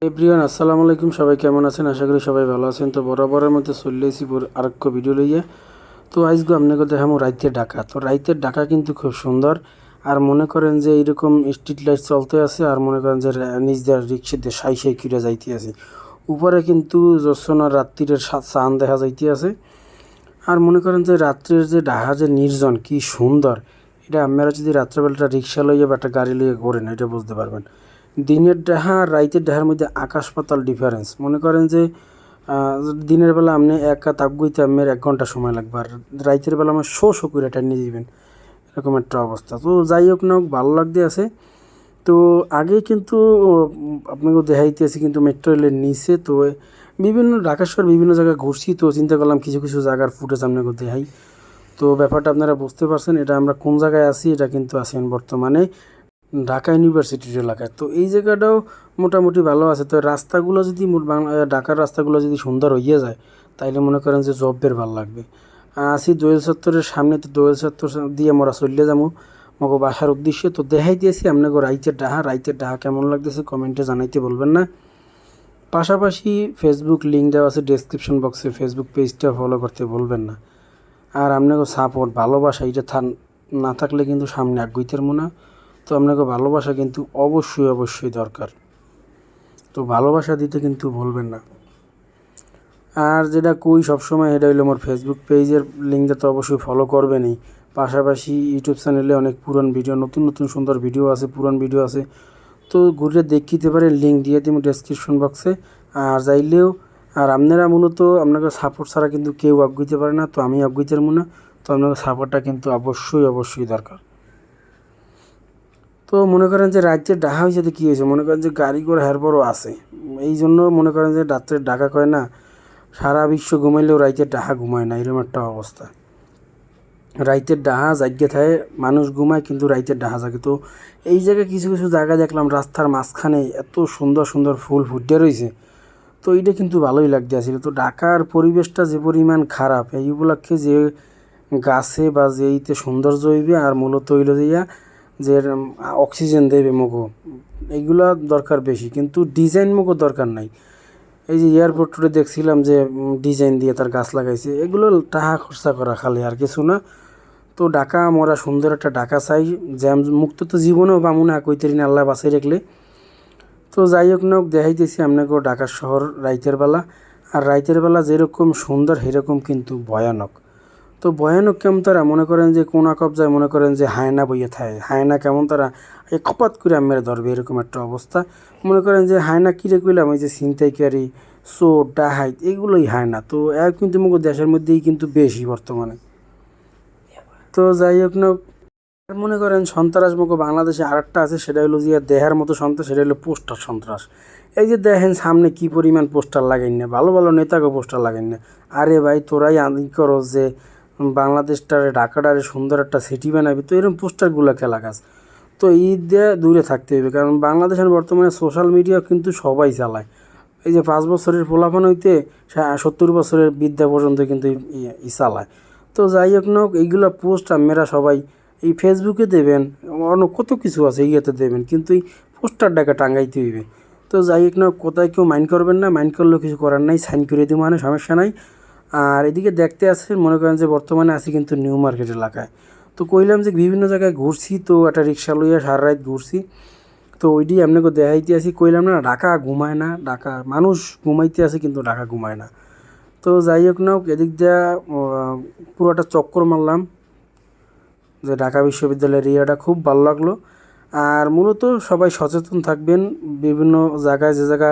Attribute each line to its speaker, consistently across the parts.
Speaker 1: Everyone আসসালামু আলাইকুম, সবাই কেমন আছেন? আশা করি সবাই ভালো আছেন। তো বরাবরের মধ্যে চলে এসেছি আরেক ভিডিও লইয়া। তো আজকে আপনাকে দেখাবো রাইতের ঢাকা। তো রাইতের ঢাকা কিন্তু খুব সুন্দর। আর মনে করেন যে এইরকম স্ট্রিট লাইট চলতে আছে, আর মনে করেন যে নিজ দিয়ে রিক্সা দিয়ে সাই সাই কিরা যাইতে আছে। উপরে কিন্তু জ্যোৎস্নার রাত্রির চাঁদ দেখা যাইতে আছে। আর মনে করেন যে রাত্রের যে ঢাকা যে নির্জন কি সুন্দর, এটা আপনারা যদি রাত্রেবেলাটা রিক্সা লইয়া বা একটা গাড়ি লইয়া ঘোরেন এটা বুঝতে পারবেন। দিনের ডাহা আর রাইতের ডাহার মধ্যে আকাশ পাতাল ডিফারেন্স। মনে করেন যে দিনের বেলা আপনি এক কাত আগুইতে আপনার 1 ঘন্টা সময় লাগবে, আর রাইতের বেলা আমার শো করে টানিয়ে দিবেন, এরকম একটা অবস্থা। তো যাই হোক না হোক, ভালো লাগতে আছে। তো আগে কিন্তু আপনাকে দেখাইতেছি কিন্তু মেট্রো রেলের নিচে। তো বিভিন্ন ঢাকা শহর বিভিন্ন জায়গায় ঘুরছি, তো চিন্তা করলাম কিছু কিছু জায়গার ফুটেজ আপনাকে দেখাই। তো ব্যাপারটা আপনারা বুঝতে পারছেন এটা আমরা কোন জায়গায় আছি। এটা কিন্তু আছেন বর্তমানে ঢাকা ইউনিভার্সিটির এলাকায়। তো এই জায়গাটাও মোটামুটি ভালো আছে। তো রাস্তাগুলো যদি ঢাকার রাস্তাগুলো যদি সুন্দর হইয়া যায়, তাইলে মনে করেন যে জবের ভালো লাগবে। আসি দোয়েল চত্বরের সামনে। তো দোয়েল চত্বর দিয়ে আমরা চলে যাবো মগো বাসার উদ্দেশ্যে। তো দেখাই দিয়েছি আপনাকে রাইতের ডাহা কেমন লাগতেছে কমেন্টে জানাইতে বলবেন না। পাশাপাশি ফেসবুক লিঙ্ক দেওয়া আছে ডেসক্রিপশন বক্সে, ফেসবুক পেজটা ফলো করতে বলবেন না। আর আপনাকে সাপোর্ট ভালোবাসা এটা না থাকলে কিন্তু সামনে আগুইতের মনে। তো আপনাকে ভালোবাসা কিন্তু অবশ্যই দরকার। তো ভালোবাসা দিতে কিন্তু ভুলবেন না। আর যেটা কই সবসময় এটা হইলো আমার ফেসবুক পেজের লিঙ্কটা তো অবশ্যই ফলো করবেনই। পাশাপাশি ইউটিউব চ্যানেলে অনেক পুরান ভিডিও, নতুন সুন্দর ভিডিও আছে, পুরান ভিডিও আছে। তো ঘুরে দেখিতে পারে, লিঙ্ক দিয়ে দিব ডেসক্রিপশন বক্সে। আর যাইলেও আর আপনারা মূলত আপনাকে সাপোর্ট ছাড়া কিন্তু কেউ আগুইতে পারে না। তো আমি আগুইতে মনে, তো আপনাকে সাপোর্টটা কিন্তু অবশ্যই দরকার। তো মনে করেন যে রাজ্যের ডাহা হয়েছে, তো কী হয়েছে, মনে করেন যে গাড়ি ঘোড়া হেরপরও আছে। এই জন্য মনে করেন যে রাত্রের ডাকা কয় না, সারা বিশ্ব ঘুমাইলেও রাইতের ডাহা ঘুমায় না, এরকম একটা অবস্থা। রাইতের ডাহা জাগ্যে থাকে, মানুষ ঘুমায় কিন্তু রাইতের ডাহা জাগে। তো এই জায়গায় কিছু কিছু জায়গা দেখলাম রাস্তার মাঝখানে এত সুন্দর ফুল ফুটে রয়েছে। তো এইটা কিন্তু ভালোই লাগতে আসছিল। তো ঢাকার পরিবেশটা যে পরিমাণ খারাপ, এই উপলক্ষে যে গাছে বা যে এইতে সৌন্দর্য হইবে, আর মূলত হইল দিয়া যে অক্সিজেন দেবে মগো, এইগুলা দরকার বেশি, কিন্তু ডিজাইন মগো দরকার নাই। এই যে এয়ারপোর্টে দেখছিলাম যে ডিজাইন দিয়ে তার গাছ লাগাইছে, এগুলো টাকা খরচা করা খালি, আর কিছু না। তো ঢাকা আমরা সুন্দর একটা ঢাকা চাই, জ্যাম মুক্ত তো জীবনেও পামু না, কইতেরিন আল্লাহ বাঁচাই রাখলে। তো যাই হোক না হোক, দেখাইতেছি আপনাকেও ঢাকার শহর রাইতের বেলা। আর রাইতের বেলা যেরকম সুন্দর সেরকম কিন্তু ভয়ানক। তো ভয়ানক কেমন তারা, মনে করেন যে কোনা কবজায় মনে করেন যে হায়না বইয়ে থাকে, হায়না কেমন তারা এই খপাত করে মেরে ধরবে, এরকম একটা অবস্থা। মনে করেন যে হায়না কিরে কইলাম, এই যে ছিনতাইকারী, চোর ডাহাইত, এগুলোই হায়না। তো কিন্তু মুখ দেশের মধ্যেই কিন্তু বেশি বর্তমানে। তো যাই হোক না, আর মনে করেন সন্ত্রাসমুখ বাংলাদেশে আরেকটা আছে, সেটা হলো যে দেহার মতো সন্ত্রাস, সেটা হলো পোস্টার সন্ত্রাস। এই যে দেখেন সামনে কি পরিমাণ পোস্টার লাগাইন না, ভালো ভালো নেতাকে পোস্টার লাগাইন না। আরে ভাই তোরাই আদি করো যে বাংলাদেশটারে ঢাকাটারে সুন্দর একটা সিটি বানাবি, তো এরকম পোস্টারগুলোকে লাগাস। তো ঈদ দিয়ে দূরে থাকতে হবে, কারণ বাংলাদেশের বর্তমানে সোশ্যাল মিডিয়া কিন্তু সবাই চালায়। এই যে 5 বছরের পোলাপান হইতে 70 বছরের বিদ্যা পর্যন্ত কিন্তু চালায়। তো যাই হোক না হোক, এইগুলো পোস্ট আপনারা সবাই এই ফেসবুকে দেবেন, অন্য কত কিছু আছে ইয়েতে দেবেন, কিন্তু এই পোস্টারটাকে টাঙ্গাইতে হইবে। তো যাই হোক না, কোথায় কেউ মাইন্ড করবেন না, মাইন্ড করলেও কিছু করার নাই, সাইন করে দিব মানে সমস্যা নাই। আর এদিকে দেখতে আসছে, মনে করেন যে বর্তমানে আছি কিন্তু নিউ মার্কেট এলাকায়। তো কইলাম যে বিভিন্ন জায়গায় ঘুরছি, তো একটা রিক্সা লইয়া সারা রাত ঘুরছি। তো ওইটি আপনাকে দেখাইতে আসি, কইলাম না ঢাকা ঘুমায় না, ঢাকা মানুষ ঘুমাইতে আসে কিন্তু ঢাকা ঘুমায় না। তো যাই হোক না হোক, এদিক দিয়া পুরোটা চক্কর মারলাম, যে ঢাকা বিশ্ববিদ্যালয়ের এরিয়াটা খুব ভালো লাগলো। আর মূলত সবাই সচেতন থাকবেন, বিভিন্ন জায়গায় যে জায়গা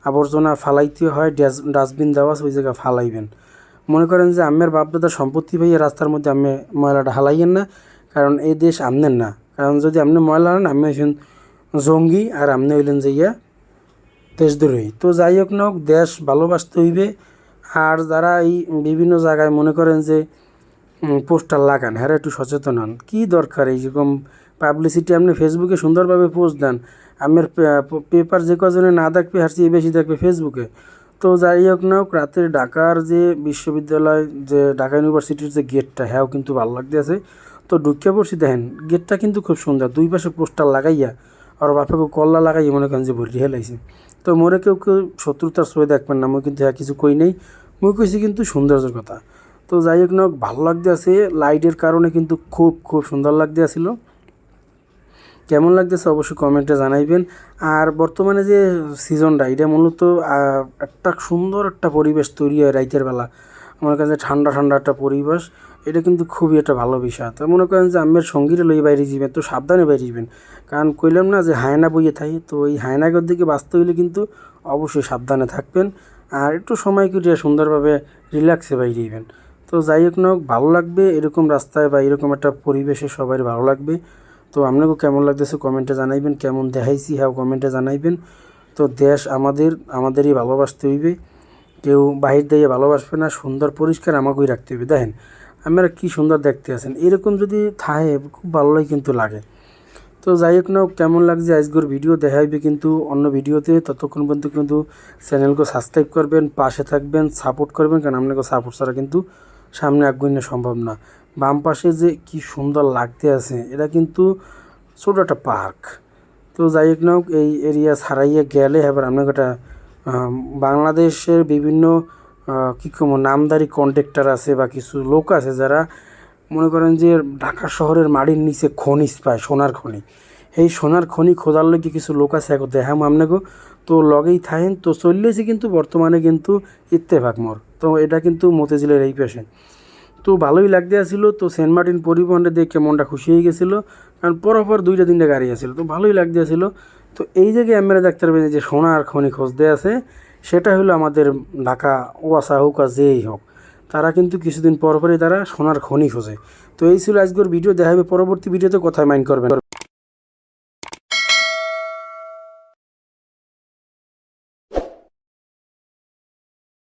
Speaker 1: আবর্জনা ফালাইতে হয় ডাস্টবিন দেওয়া আছে, ওই জায়গায় ফালাইবেন। মনে করেন যে আমের বাপদাদার সম্পত্তি ভাইয়া রাস্তার মধ্যে আমি ময়লাটা হালাইয়েন না, কারণ এই দেশ আমনের না। কারণ যদি আপনি ময়লা হারান, আপনি হইলেন জঙ্গি, আর আপনি হইলেন যে দেশদ্রোহী। তো যাই হোক না হোক, দেশ ভালোবাসতে হইবে। আর যারা এই বিভিন্ন জায়গায় মনে করেন যে পোস্টার লাগান, হ্যাঁ একটু সচেতন হন। কী দরকার এইরকম পাবলিসিটি, আপনি ফেসবুকে সুন্দরভাবে পোস্ট দেন, আপনার পেপার যে কজনে না দেখবে হার চেয়ে বেশি দেখবে ফেসবুকে। তো যাই হোক না হোক, রাতের ঢাকার যে বিশ্ববিদ্যালয়, যে ঢাকা ইউনিভার্সিটির যে গেটটা, হ্যাঁ কিন্তু ভালো লাগতে আছে। তো ঢুকিয়া পড়ছি, দেখেন গেটটা কিন্তু খুব সুন্দর, দুই পাশে পোস্টার লাগাইয়া আর বাপেকে কল্লা লাগাইয়া মনে করেন যে ভরি হেলাইছে। তো মোরে কেউ শত্রুতার সয়ে দেখবেন না, মই কিন্তু কিছু কই নেই, মই কইছি কিন্তু সৌন্দর্যের কথা। তো যাই হোক না, ভালো লাগতে আছে লাইটের কারণে, কিন্তু খুব খুব সুন্দর লাগতে আসিল। কেমন লাগতেছে অবশ্যই কমেন্টে জানাইবেন। আর বর্তমানে যে সিজনটা, এটা মূলত একটা সুন্দর একটা পরিবেশ তৈরি হয় রাইতের বেলা, আমার কাছে ঠান্ডা ঠান্ডা একটা পরিবেশ, এটা কিন্তু খুবই একটা ভালো বিষয়। তো মনে করেন যে আমের সঙ্গীরে লই বাইরে যাবেন, তো সাবধানে বাইরে যাবেন, কারণ কইলাম না যে হায়না বইয়ে থাকি, তো এই হায়নাগর দিকে বাঁচতে হইলে কিন্তু অবশ্যই সাবধানে থাকবেন, আর একটু সময় কেটে সুন্দরভাবে রিল্যাক্সে বাইরে যাবেন। তো যাই হোক না, ভালো লাগবে এরকম রাস্তায় বা এরকম একটা পরিবেশে, সবাই ভালো লাগবে। তো আপনাকেও কেমন লাগতেছে কমেন্টে জানাইবেন, কেমন দেখাইছি হ্যাঁ কমেন্টে জানাইবেন। তো দেশ আমাদেরই ভালোবাসতে হইবে, কেউ বাহির দিয়ে ভালোবাসবে না, সুন্দর পরিষ্কার আমাকেই রাখতে হইবে। দেখেন আপনারা কি সুন্দর দেখতে আছেন, এরকম যদি থাকে খুব ভালোই কিন্তু লাগে। তো যাই হোক না, কেমন লাগছে আজকের ভিডিও দেখাইবে কিন্তু অন্য ভিডিওতে। ততক্ষণ পর্যন্ত কিন্তু চ্যানেলকে সাবস্ক্রাইব করবেন, পাশে থাকবেন, সাপোর্ট করবেন, কারণ আপনাকে সাপোর্ট ছাড়া কিন্তু সামনে আগুন সম্ভব না। বাম পাশে যে কি সুন্দর লাগতে আছে, এটা কিন্তু ছোটো একটা পার্ক। তো যাই হোক না, এই এরিয়া ছাড়াইয়া গেলে এবার আপনাকে একটা বাংলাদেশের বিভিন্ন কী কম নামদারি কন্ট্রাক্টর আছে বা কিছু লোক আছে যারা মনে করেন যে ঢাকা শহরের মাটির নিচে খনিজ পায়, সোনার খনি। এই সোনার খনি খোঁজার লগে কিছু লোক আছে, এখন দেখাম আপনাকে। তো লগেই থাকেন, তো চললেছি কিন্তু বর্তমানে কিন্তু ইত্তেফাক মোড়, তো এটা কিন্তু মতিঝিলের এই পাশে। তো ভালোই লাগতে আসছিলো। তো সেন্ট মার্টিন পরিবহনে দেখে মনটা খুশি হয়ে গেছিলো, কারণ পরপর 2-3টা গাড়ি আসছিলো, তো ভালোই লাগতে আসছিলো। তো এই জায়গায় আমরা দেখতে পাবেন যে সোনার খনি খুঁজতে আছে, সেটা হলো আমাদের ঢাকা ওয়াসা হোক আর যেই হোক, তারা কিন্তু কিছুদিন পরপরই তারা সোনার খনি খোঁজে। তো এই ছিল আজকের ভিডিও, দেখা হবে পরবর্তী ভিডিওতে, কথায় মাইন্ড করবেন।